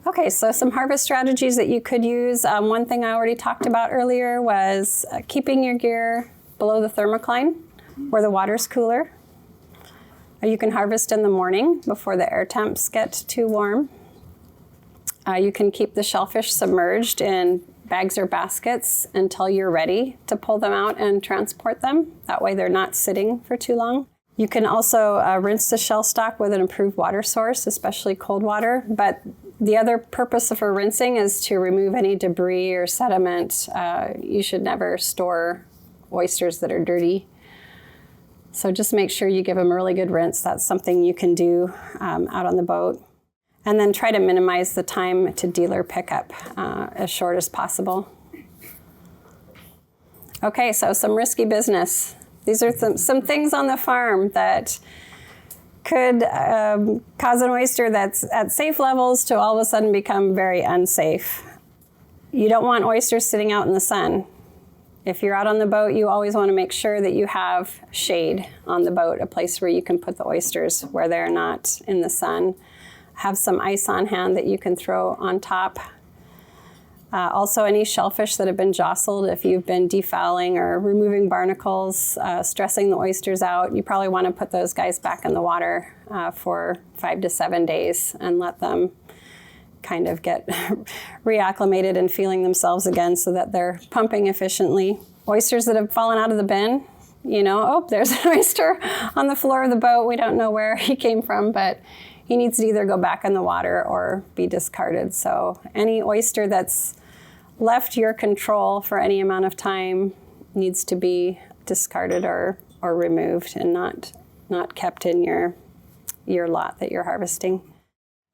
Okay, so some harvest strategies that you could use. One thing I already talked about earlier was keeping your gear below the thermocline where the water's cooler. You can harvest in the morning before the air temps get too warm. You can keep the shellfish submerged in bags or baskets until you're ready to pull them out and transport them. That way they're not sitting for too long. You can also rinse the shell stock with an improved water source, especially cold water. But the other purpose for rinsing is to remove any debris or sediment. You should never store oysters that are dirty. So just make sure you give them a really good rinse. That's something you can do out on the boat. And then try to minimize the time to dealer pickup as short as possible. Okay, so some risky business. These are some things on the farm that could cause an oyster that's at safe levels to all of a sudden become very unsafe. You don't want oysters sitting out in the sun. If you're out on the boat, you always want to make sure that you have shade on the boat, a place where you can put the oysters where they're not in the sun. Have some ice on hand that you can throw on top. Also, any shellfish that have been jostled, if you've been defouling or removing barnacles, stressing the oysters out, you probably want to put those guys back in the water for 5 to 7 days and let them kind of get reacclimated and feeling themselves again so that they're pumping efficiently. Oysters that have fallen out of the bin, you know, oh, there's an oyster on the floor of the boat. We don't know where he came from, but he needs to either go back in the water or be discarded. So any oyster that's left your control for any amount of time needs to be discarded or removed and not kept in your lot that you're harvesting.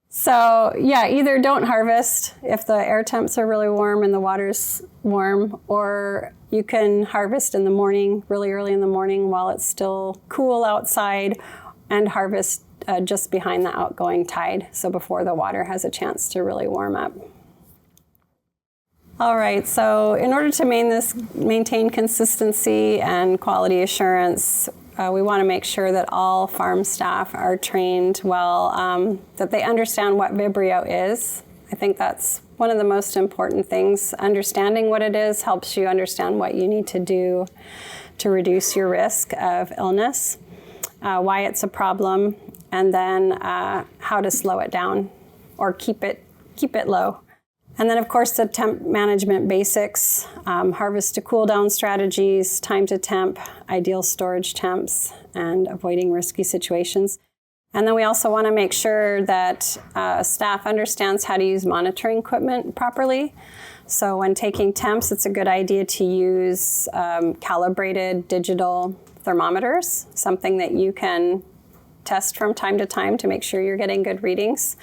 So yeah, either don't harvest if the air temps are really warm and the water's warm, or you can harvest in the morning, really early in the morning while it's still cool outside, and harvest just behind the outgoing tide, so before the water has a chance to really warm up. All right, so in order to maintain consistency and quality assurance, we want to make sure that all farm staff are trained well, that they understand what Vibrio is. I think that's one of the most important things. Understanding what it is helps you understand what you need to do to reduce your risk of illness, why it's a problem, and then how to slow it down or keep it low. And then, of course, the temp management basics, harvest to cool down strategies, time to temp, ideal storage temps, and avoiding risky situations. And then we also want to make sure that staff understands how to use monitoring equipment properly. So when taking temps, it's a good idea to use calibrated digital thermometers, something that you can test from time to time to make sure you're getting good readings,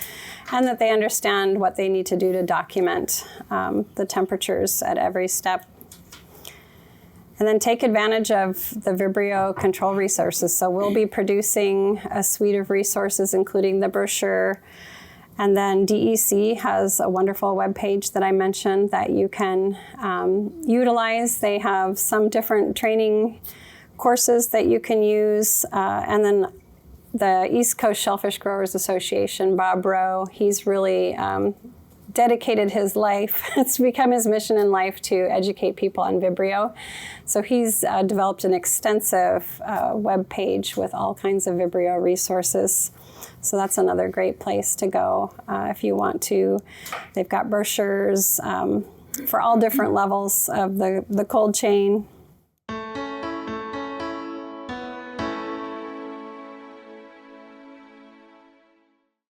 and that they understand what they need to do to document the temperatures at every step. And then take advantage of the Vibrio control resources. So we'll be producing a suite of resources, including the brochure. And then DEC has a wonderful webpage that I mentioned that you can utilize. They have some different training courses that you can use. And then the East Coast Shellfish Growers Association, Bob Rowe, he's really dedicated his life. It's become his mission in life to educate people on Vibrio. So he's developed an extensive web page with all kinds of Vibrio resources. So that's another great place to go if you want to. They've got brochures for all different levels of the cold chain,